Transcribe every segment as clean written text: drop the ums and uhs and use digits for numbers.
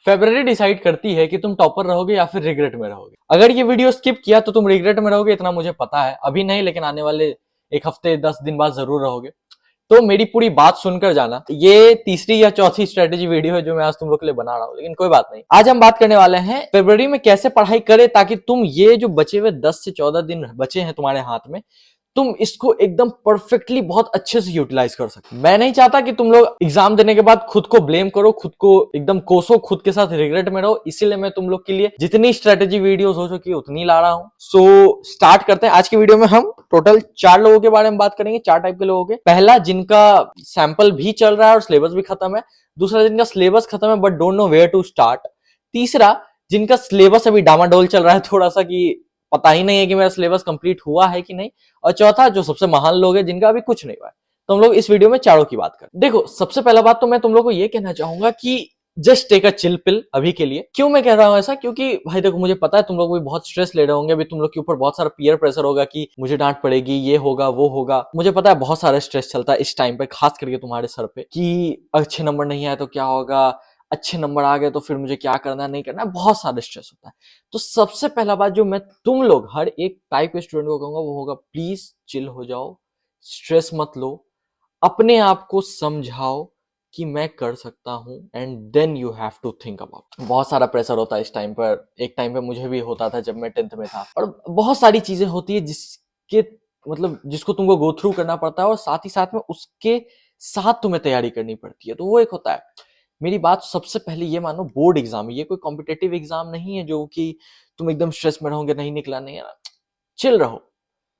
February decide करती है कि तुम टॉपर रहोगे या फिर रिग्रेट में रहोगे। अगर ये वीडियो स्किप किया तो तुम रिग्रेट में रहोगे, इतना मुझे पता है। अभी नहीं, लेकिन आने वाले एक हफ्ते 10 दिन बाद जरूर रहोगे। तो मेरी पूरी बात सुनकर जाना। ये तीसरी या चौथी स्ट्रेटेजी वीडियो है जो मैं आज तुम लोग के लिए बना रहा हूँ, लेकिन कोई बात नहीं। आज हम बात करने वाले हैं फरवरी में कैसे पढ़ाई करें ताकि तुम ये जो बचे हुए 10 से 14 दिन बचे हैं तुम्हारे हाथ में, तुम इसको एकदम परफेक्टली बहुत अच्छे से यूटिलाइज कर सकते। मैं नहीं चाहता कि तुम लोग एग्जाम देने के बाद खुद को ब्लेम करो, खुद को एकदम कोसो, खुद के साथ रिग्रेट में रहो। इसीलिए मैं तुम लोग के लिए जितनी स्ट्रेटेजी वीडियोस हो चुकी है उतनी ला रहा हूं। सो स्टार्ट करते हैं। आज की वीडियो में हम टोटल 4 लोगों के बारे में बात करेंगे, 4 टाइप के लोगों के। पहला, जिनका सैंपल भी चल रहा है और सिलेबस भी खत्म है। दूसरा, जिनका सिलेबस खत्म है but don't know where to start. तीसरा, जिनका सिलेबस अभी डामाडोल चल रहा है थोड़ा सा, कि पता ही नहीं है कि मेरा सिलेबस कंप्लीट हुआ है कि नहीं। और चौथा, जो सबसे महान लोग हैं जिनका अभी कुछ नहीं हुआ है। तो हम लोग इस वीडियो में चारों की बात करें। देखो, सबसे पहला बात तो मैं तुम लोग को ये कहना चाहूंगा कि just take a chill pill अभी के लिए। क्यों मैं कह रहा हूं ऐसा? क्योंकि भाई देखो, मुझे पता है तुम लोग भी बहुत स्ट्रेस ले रहे होंगे। अभी तुम लोग के ऊपर बहुत सारा पीयर प्रेशर होगा कि मुझे डांट पड़ेगी, ये होगा वो होगा। मुझे पता है बहुत सारा स्ट्रेस चलता है इस टाइम पे, खास करके तुम्हारे सर पे, कि अच्छे नंबर नहीं आए तो क्या होगा, अच्छे नंबर आ गए तो फिर मुझे क्या करना नहीं करना, बहुत सारा स्ट्रेस होता है। तो सबसे पहला बात जो मैं तुम लोग हर एक टाइप के स्टूडेंट को कहूंगा वो होगा, प्लीज चिल हो जाओ, स्ट्रेस मत लो, अपने आप को समझाओ कि मैं कर सकता हूं, and then you have to think about. बहुत सारा प्रेशर होता है इस टाइम पर। एक टाइम पे मुझे भी होता था जब मैं 10th में था। और बहुत सारी चीजें होती है जिसके मतलब जिसको तुमको गो थ्रू करना पड़ता है, और साथ ही साथ में उसके साथ तुम्हें तैयारी करनी पड़ती है। तो वो एक होता है। मेरी बात सबसे पहले ये मानो, बोर्ड एग्जाम है, ये कोई कॉम्पिटेटिव एग्जाम नहीं है जो कि तुम एकदम स्ट्रेस में रहोगे, नहीं निकला नहीं है। चिल रहो।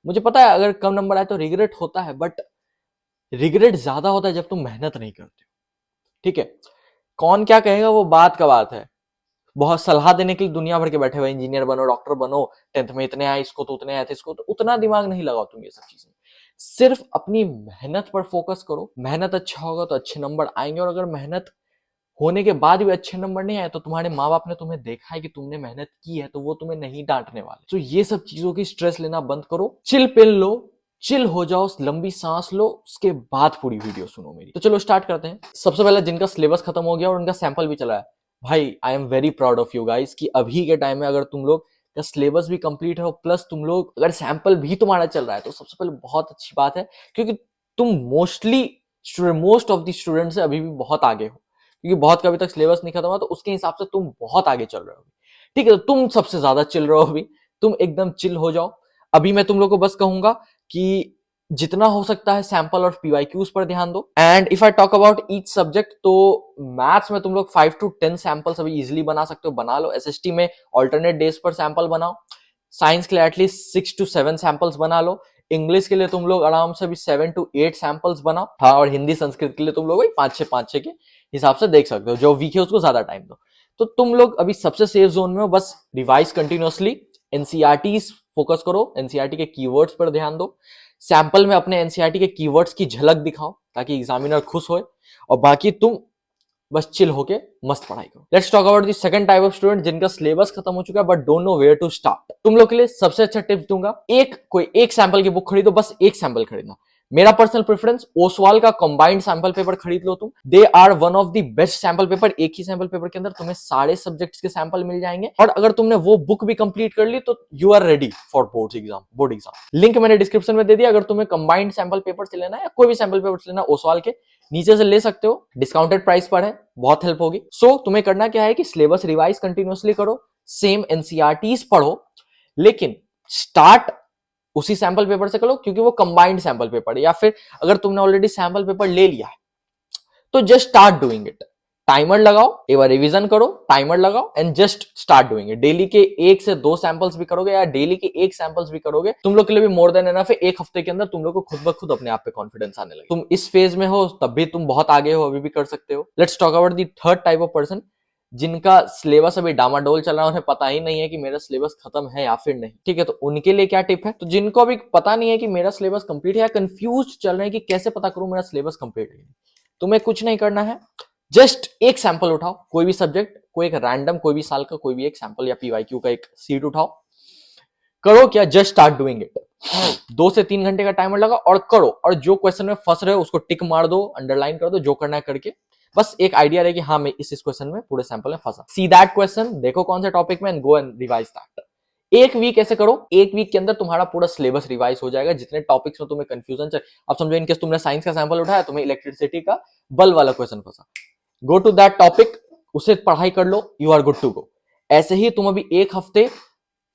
मुझे पता है अगर कम नंबर आए तो रिग्रेट होता है, बट रिग्रेट ज्यादा होता है जब तुम मेहनत नहीं करते हो। ठीक है, कौन क्या कहेगा वो बात का बात है। बहुत सलाह देने के लिए दुनिया भर के बैठे हुए, इंजीनियर बनो, डॉक्टर बनो, 10th में इतने आए, इसको तो उतने आए थे, इसको तो उतना दिमाग नहीं लगाओ तुम ये सब चीजें। सिर्फ अपनी मेहनत पर फोकस करो। मेहनत अच्छा होगा तो अच्छे नंबर आएंगे। और अगर मेहनत होने के बाद भी अच्छे नंबर नहीं आए तो तुम्हारे माँ बाप ने तुम्हें देखा है कि तुमने मेहनत की है, तो वो तुम्हें नहीं डांटने वाले। तो ये सब चीजों की स्ट्रेस लेना बंद करो, चिल पिल लो, चिल हो जाओ, लंबी सांस लो, उसके बाद पूरी वीडियो सुनो मेरी। तो चलो स्टार्ट करते हैं। सबसे पहले, जिनका सिलेबस खत्म हो गया और उनका सैंपल भी चला है, भाई I am very proud of you guys कि अभी के टाइम में अगर तुम लोग का सिलेबस भी कंप्लीट है प्लस तुम लोग अगर सैंपल भी तुम्हारा चल रहा है, तो सबसे पहले बहुत अच्छी बात है, क्योंकि तुम मोस्ट ऑफ द स्टूडेंट से अभी भी बहुत आगे हो। क्योंकि बहुत का अभी तक सिलेबस नहीं खत्म हुआ, तो उसके हिसाब से तुम बहुत आगे चल रहे हो। ठीक है, तो तुम सबसे ज्यादा चिल रहो अभी। तुम एकदम चिल हो जाओ। अभी मैं तुम लोग को बस कहूंगा कि जितना हो सकता है सैंपल और पीवाईक्यूज पर ध्यान दो। And if I talk about each subject, तो मैथ्स में तुम लोग 5 to 10 सैंपल्स अभी इजिली बना सकते हो, बना लो। एसएसटी में ऑल्टरनेट डेज पर सैंपल बनाओ। साइंस के लिए एटलीस्ट 6 to 7 सैंपल्स बना लो। इंग्लिश के लिए तुम लोग आराम से भी 7 to 8 सैंपल्स बनाओ। हाँ, और हिंदी संस्कृत के लिए तुम लोग 5-6 के हिसाब से देख सकते हो। जो वीक है उसको ज्यादा टाइम दो। तो तुम लोग अभी सबसे सेफ जोन में हो। बस रिवाइज कंटिन्यूअसली, एनसीईआरटीज फोकस करो, एनसीईआरटी के कीवर्ड्स पर ध्यान दो। सैंपल में अपने एनसीईआरटी के कीवर्ड्स की झलक दिखाओ ताकि एग्जामिनर खुश होए। और बाकी तुम बस चिल होके मस्त पढ़ाई करो। Let's talk about the second type of student जिनका सिलेबस खत्म हो चुका है but don't know where to start. तुम लोग के लिए सबसे अच्छा टिप्स दूंगा, कोई एक सैंपल की बुक खरीदो, बस एक सैंपल खरीदना। मेरा पर्सनल प्रेफरेंस, ओसवाल का कंबाइंड सैंपल पेपर खरीद लो तुम। They are one of the best sample paper. एक ही सैंपल पेपर के अंदर तुम्हें सारे सब्जेक्ट्स के सैंपल मिल जाएंगे। और अगर तुमने वो बुक भी कंप्लीट कर ली तो you are ready for board exam. Link मैंने डिस्क्रिप्शन में दे दिया। अगर तुम्हें कंबाइंड सैंपल पेपर से लेना है या कोई भी सैंपल पेपर से लेना, ओसवाल के नीचे से ले सकते हो, डिस्काउंटेड प्राइस पर है, बहुत हेल्प होगी। सो तुम्हें करना क्या है कि सिलेबस रिवाइज कंटिन्यूअसली करो, सेम एनसीईआरटीज पढ़ो, लेकिन स्टार्ट उसी सैंपल पेपर से करो क्योंकि वो कंबाइंड सैंपल पेपर है। या फिर अगर तुमने ऑलरेडी सैंपल पेपर ले लिया है तो just start doing it. Timer लगाओ, एक बार रिवीजन करो, टाइमर लगाओ and just start doing it. Daily के 1 से 2 सैंपल्स भी करोगे या डेली के 1 सैंपल्स भी करोगे, तुम लोग के लिए भी मोर देन एनफ है। एक हफ्ते के अंदर तुम लोग को खुद ब खुद अपने आप पे कॉन्फिडेंस आने लगे। तुम इस फेज में हो तब भी तुम बहुत आगे हो, अभी भी कर सकते हो। Let's talk about the third type of person जिनका सिलेबस अभी डामाडोल चल रहा है, उन्हें पता ही नहीं है कि मेरा सिलेबस खत्म है या फिर नहीं। ठीक है, तो उनके लिए क्या टिप है? तो जिनको अभी पता नहीं है कि मेरा सिलेबस कंप्लीट है या कंफ्यूज चल रहे हैं कि कैसे पता करूं मेरा सिलेबस कंप्लीट है, तुम्हें कुछ नहीं करना है। जस्ट एक सैंपल उठाओ, कोई भी सब्जेक्ट, कोई एक रैंडम, कोई भी साल का कोई भी एक सैंपल या पीवाईक्यू का एक सीट उठाओ। करो क्या, जस्ट स्टार्ट डूइंग इट। 2 से 3 घंटे का टाइमर लगा और करो। और जो क्वेश्चन में फंस रहे हो उसको टिक मार दो, अंडरलाइन कर दो, जो करना है करके बस एक आइडिया रहे कि हाँ मैं इस क्वेश्चन में पूरे सैंपल में फंसा। सी दैट क्वेश्चन, देखो कौन से टॉपिक में, and go and revise that. एक वीक ऐसे करो, एक वीक के अंदर तुम्हारा पूरा सिलेबस रिवाइज हो जाएगा। जितने टॉपिक्स में तुम्हें कंफ्यूजन चल, अब समझो इनकेस तुमने साइंस का सैंपल उठाया, तुम्हें इलेक्ट्रिसिटी का बल्ब वाला क्वेश्चन फंसा, गो टू दैट टॉपिक, उसे पढ़ाई कर लो, you are good to go. ऐसे ही तुम अभी एक हफ्ते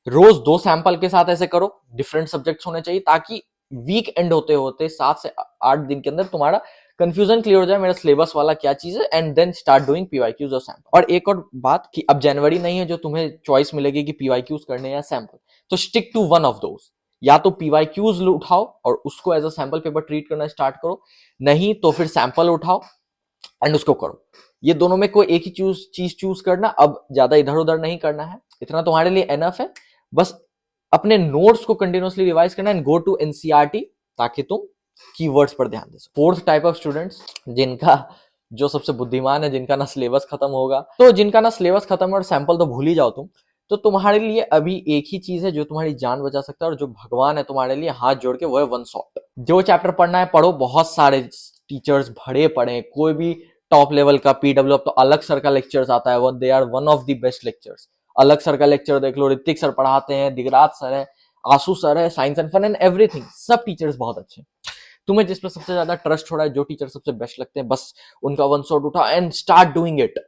रोज 2 सैंपल के साथ ऐसे करो, डिफरेंट सब्जेक्ट्स होने चाहिए, ताकि वीक एंड होते होते 7 से 8 दिन के अंदर तुम्हारा कंफ्यूजन क्लियर हो जाए, मेरा सिलेबस वाला क्या चीज है, and then start doing PYQs और सैंपल। और एक और बात कि अब जनवरी नहीं है जो तुम्हें चॉइस मिलेगी कि पीवाईक्यूज करने या सैंपल, तो stick to one of those. या तो पीवाईक्यूज उठाओ और उसको as a sample paper treat करना स्टार्ट करो, नहीं तो फिर सैंपल उठाओ एंड उसको करो। ये दोनों में कोई एक ही चीज चूज करना, अब ज्यादा इधर उधर नहीं करना है, इतना तुम्हारे लिए एनफ है। बस अपने नोट्स को कंटिन्यूअसली रिवाइज करना एंड गो टू एनसीईआरटी, ताकि तुम कीवर्ड्स पर ध्यान दे सको। फोर्थ टाइप ऑफ स्टूडेंट्स, जिनका जो सबसे बुद्धिमान है, जिनका ना सिलेबस खत्म होगा, तो जिनका ना सिलेबस खत्म है और सैंपल तो भूल ही जाओ तुम, तो तुम्हारे लिए अभी एक ही चीज है जो तुम्हारी जान बचा सकता है और जो भगवान है तुम्हारे लिए हाथ जोड़ के, वो है वन शॉट। जो चैप्टर पढ़ना है पढ़ो, बहुत सारे टीचर्स भरे पड़े, कोई भी टॉप लेवल का पीडब्ल्यू, तो अलग सर का लेक्चर्स आता है, वो they are one of the best lectures. अलग सर का लेक्चर देख लो, ऋतिक सर पढ़ाते हैं, दिगराज सर है, आशु सर है, science and fun and everything, सब टीचर्स बहुत अच्छे हैं। तुम्हें जिस पर सबसे ज्यादा ट्रस्ट हो रहा है, जो टीचर सबसे बेस्ट लगते हैं, बस उनका वन शॉट उठाओ एंड स्टार्ट डूइंग इट।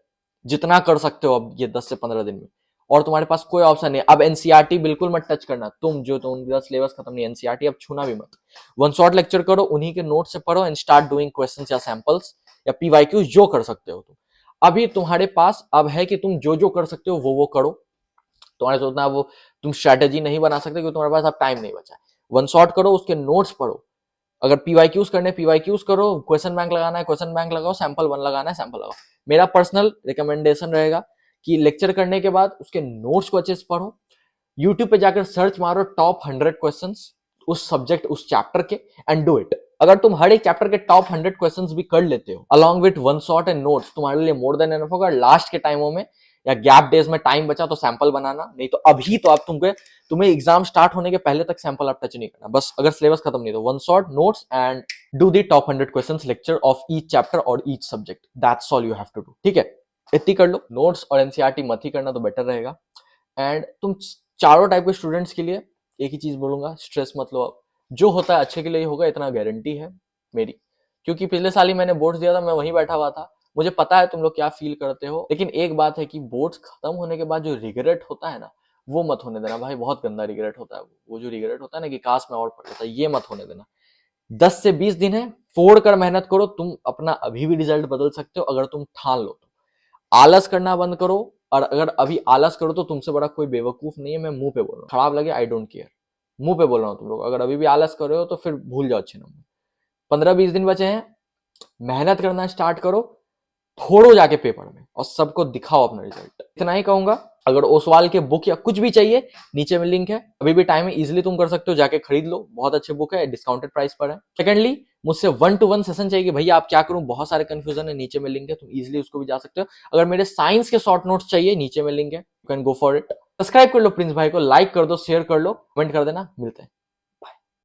जितना कर सकते हो अब ये 10 से 15 दिन में, और तुम्हारे पास कोई ऑप्शन नहीं। अब एनसीईआरटी बिल्कुल मत टच करना, तुम जो तो उनका सिलेबस खत्म नहीं, एनसीईआरटी अब छूना भी मत। वन शॉट लेक्चर करो, उन्हीं के नोट से पढ़ो एंड स्टार्ट डूइंग क्वेश्चंस या सैंपल्स या पीवाईक्यूज, जो कर सकते हो तुम। अभी तुम्हारे पास अब है कि तुम जो जो कर सकते हो वो करो। तुम्हारे सोचना वो तुम स्ट्रेटेजी नहीं बना सकते क्योंकि तुम्हारे पास अब टाइम नहीं बचा है। वन शॉट करो, उसके नोट्स पढ़ो। अगर पीवाईक्यूज करने पीवाईक्यूज करो, क्वेश्चन बैंक लगाना है क्वेश्चन बैंक लगाओ, सैंपल 1 लगाना है सैंपल लगाओ। मेरा पर्सनल रिकमेंडेशन रहेगा कि लेक्चर करने के बाद उसके नोट्स को अच्छे से पढ़ो, यूट्यूब पे जाकर सर्च मारो टॉप 100 क्वेश्चंस उस सब्जेक्ट उस चैप्टर के, एंड डू इट। अगर तुम हर एक चैप्टर के टॉप 100 क्वेश्चंस भी कर लेते हो along with one shot and notes, तुम्हारे लिए मोर देन एनफ होगा। लास्ट के टाइमों में या गैप डेज में टाइम बचा तो सैंपल बनाना, नहीं तो अभी तो आप तुम्हें एग्जाम स्टार्ट होने के पहले तक सैंपल आप टच नहीं करना। बस अगर सिलेबस खत्म नहीं तो one shot, notes and do the top 100 questions lecture of each chapter और each subject, that's all you have to do. ठीक है, इतनी कर लो। नोट्स और एनसीईआरटी मत ही करना तो बेटर रहेगा। एंड तुम चारों टाइप के स्टूडेंट्स के लिए एक ही चीज बोलूंगा, स्ट्रेस मत लो। अब जो होता है अच्छे के लिए ही होगा, इतना गारंटी है मेरी, क्योंकि पिछले साल ही मैंने बोर्ड्स दिया था, मैं वहीं बैठा हुआ था, मुझे पता है तुम लोग क्या फील करते हो। लेकिन एक बात है कि बोर्ड्स खत्म होने के बाद जो रिग्रेट होता है ना, वो मत होने देना भाई, बहुत गंदा रिग्रेट होता है वो जो रिग्रेट होता है ना कि काश मैं और पढ़ लेता, ये मत होने देना। 10 से 20 दिन है, फोड़ कर मेहनत करो, तुम अपना अभी भी रिजल्ट बदल सकते हो अगर तुम ठान लो तो। आलस करना बंद करो, और अगर अभी आलस करो तो तुमसे बड़ा कोई बेवकूफ नहीं है, मैं मुंह पे बोल रहा हूँ, खराब लगे आई डोंट केयर, मुंह पे बोल रहा हूँ। तुम लोग अगर अभी भी आलस कर रहे हो तो फिर भूल जाओ अच्छे नंबर। 15-20 दिन बचे हैं, मेहनत करना स्टार्ट करो, फोड़ो जाके पेपर में और सबको दिखाओ अपना रिजल्ट। इतना ही कहूंगा। अगर ओसवाल के बुक या कुछ भी चाहिए, नीचे में लिंक है, अभी भी टाइम है, इजिली तुम कर सकते हो, जाके खरीद लो, बहुत अच्छे बुक है, डिस्काउंटेड प्राइस पर है। सेकेंडली, मुझसे 1-to-1 सेशन चाहिए कि भैया आप क्या करूं, बहुत सारे कंफ्यूजन है, नीचे में लिंक है, तुम इजिली उसको भी जा सकते हो। अगर मेरे साइंस के शॉर्ट नोट्स चाहिए, नीचे में लिंक है, you can go for it. Subscribe कर लो प्रिंस भाई को, लाइक कर दो, शेयर कर लो, कमेंट कर देना, मिलते हैं।